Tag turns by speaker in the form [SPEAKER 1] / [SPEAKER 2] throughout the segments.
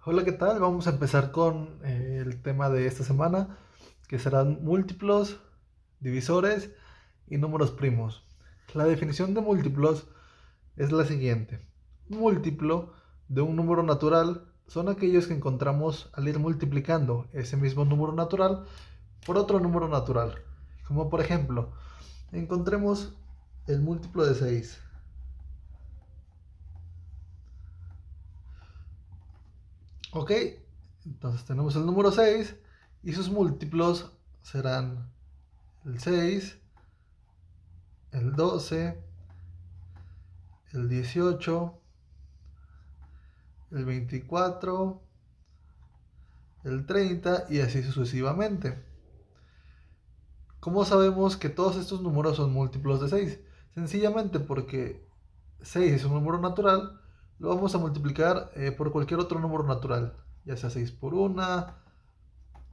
[SPEAKER 1] Hola, ¿qué tal? Vamos a empezar con el tema de esta semana, que serán múltiplos, divisores y números primos. La definición de múltiplos es la siguiente. Un múltiplo de un número natural son aquellos que encontramos al ir multiplicando ese mismo número natural por otro número natural. Como por ejemplo, encontremos el múltiplo de 6. Ok, entonces tenemos el número 6 y sus múltiplos serán el 6, el 12, el 18, el 24, el 30 y así sucesivamente. ¿Cómo sabemos que todos estos números son múltiplos de 6? Sencillamente porque 6 es un número natural, lo vamos a multiplicar por cualquier otro número natural, ya sea 6 por 1,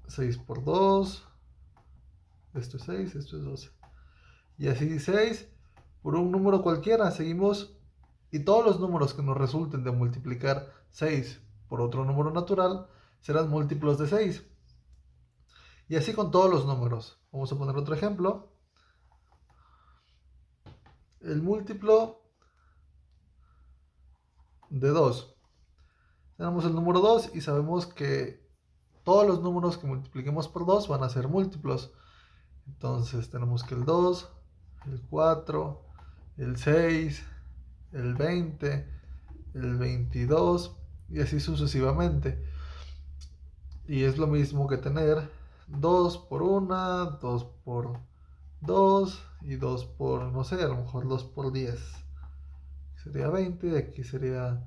[SPEAKER 1] 6 por 2, esto es 6, esto es 12. Y así 6 por un número cualquiera, seguimos. Y todos los números que nos resulten de multiplicar 6 por otro número natural serán múltiplos de 6. Y así con todos los números. Vamos a poner otro ejemplo. El múltiplo de 2. Tenemos el número 2 y sabemos que todos los números que multipliquemos por 2 van a ser múltiplos. Entonces tenemos que el 2, el 4, el 6, el 20, el 22 y así sucesivamente. Y es lo mismo que tener 2 por 1, 2 por 2 y 2 por, no sé, a lo mejor 2 por 10. Sería 20, aquí sería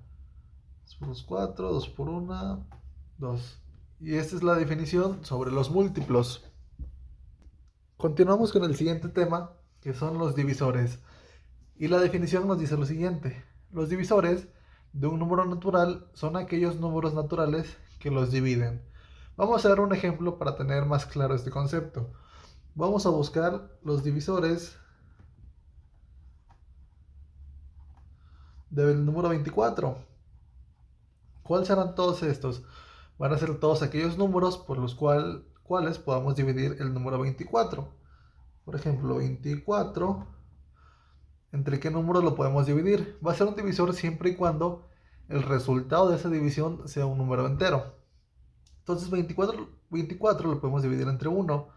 [SPEAKER 1] 2 por 2, 4, 2 por 1, 2. Y esta es la definición sobre los múltiplos. Continuamos con el siguiente tema, que son los divisores. Y la definición nos dice lo siguiente. Los divisores de un número natural son aquellos números naturales que los dividen. Vamos a dar un ejemplo para tener más claro este concepto. Vamos a buscar los divisores del número 24. ¿Cuáles serán todos estos? Van a ser todos aquellos números por los cuales podamos dividir el número 24. Por ejemplo, 24, ¿entre qué número lo podemos dividir? Va a ser un divisor siempre y cuando el resultado de esa división sea un número entero. Entonces 24 lo podemos dividir entre 1,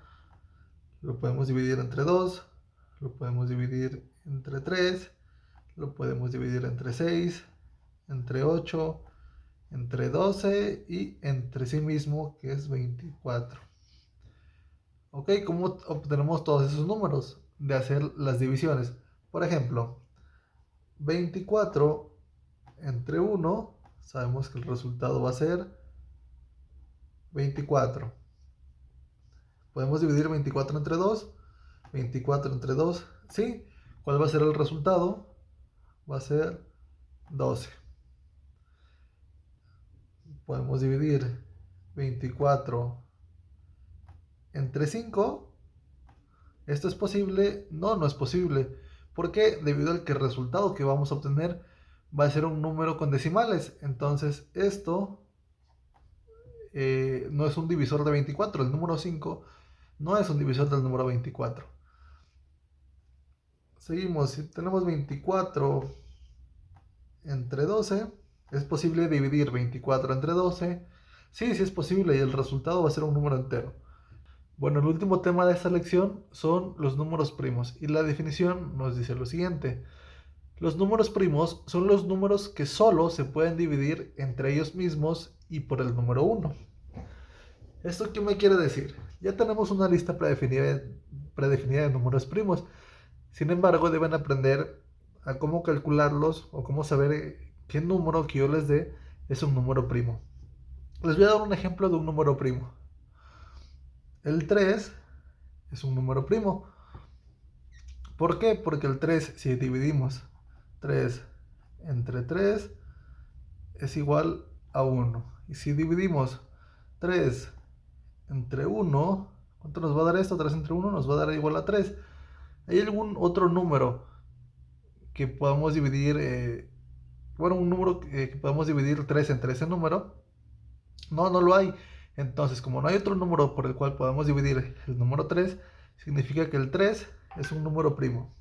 [SPEAKER 1] lo podemos dividir entre 2, lo podemos dividir entre 3, lo podemos dividir entre 6, entre 8, entre 12 y entre sí mismo, que es 24. Ok, ¿cómo obtenemos todos esos números? De hacer las divisiones. Por ejemplo, 24 entre 1, sabemos que el resultado va a ser 24. Podemos dividir 24 entre 2, 24 entre 2, ¿sí? ¿Cuál va a ser el resultado? Va a ser 12. Podemos dividir 24 entre 5. ¿Esto es posible? No, no es posible. ¿Por qué? Debido al que el resultado que vamos a obtener va a ser un número con decimales. Entonces esto no es un divisor de 24. El número 5 no es un divisor del número 24. Seguimos. Si tenemos 24 entre 12, ¿es posible dividir 24 entre 12? Sí, sí es posible y el resultado va a ser un número entero. Bueno, el último tema de esta lección son los números primos y la definición nos dice lo siguiente. Los números primos son los números que solo se pueden dividir entre ellos mismos y por el número 1. ¿Esto qué me quiere decir? Ya tenemos una lista predefinida de números primos. Sin embargo, deben aprender a cómo calcularlos o cómo saber qué número que yo les dé es un número primo. Les voy a dar un ejemplo de un número primo. El 3 es un número primo. ¿Por qué? Porque el 3, si dividimos 3 entre 3, es igual a 1. Y si dividimos 3 entre 1, ¿cuánto nos va a dar esto? 3 entre 1 nos va a dar igual a 3. ¿Hay algún otro número que podamos dividir? Un número que podamos dividir 3 entre ese número. No, no lo hay. Entonces, como no hay otro número por el cual podamos dividir el número 3, significa que el 3 es un número primo.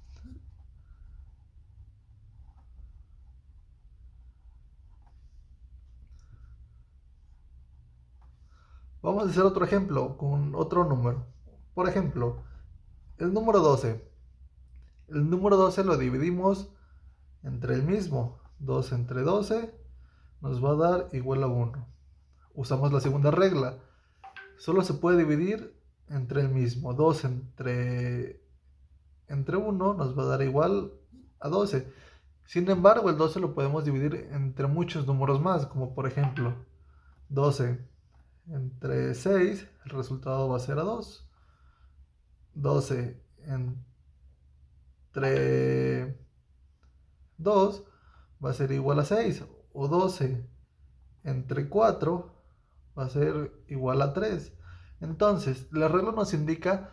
[SPEAKER 1] Vamos a hacer otro ejemplo con otro número. Por ejemplo, el número 12. El número 12 lo dividimos entre el mismo. 2 entre 12 nos va a dar igual a 1. Usamos la segunda regla. Solo se puede dividir entre el mismo. 2 entre 1 nos va a dar igual a 12. Sin embargo, el 12 lo podemos dividir entre muchos números más, como por ejemplo 12 entre 6, el resultado va a ser a 2. 12 entre 2 va a ser igual a 6. O 12 entre 4 va a ser igual a 3. Entonces, la regla nos indica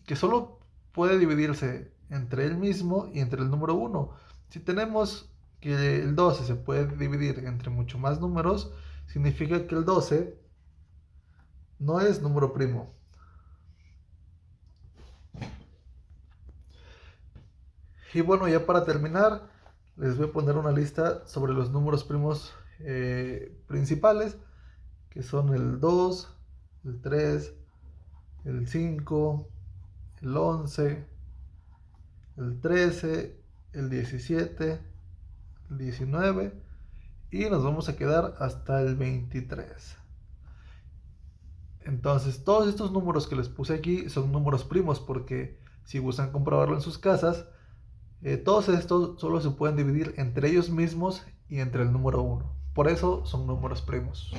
[SPEAKER 1] que solo puede dividirse entre él mismo y entre el número 1. Si tenemos que el 12 se puede dividir entre mucho más números, significa que el 12 no es número primo. Y bueno, ya para terminar, les voy a poner una lista sobre los números primos principales, que son el 2, el 3, el 5, el 11, el 13, el 17, el 19 y nos vamos a quedar hasta el 23. Entonces, todos estos números que les puse aquí son números primos porque si gustan comprobarlo en sus casas, todos estos solo se pueden dividir entre ellos mismos y entre el número 1. Por eso son números primos.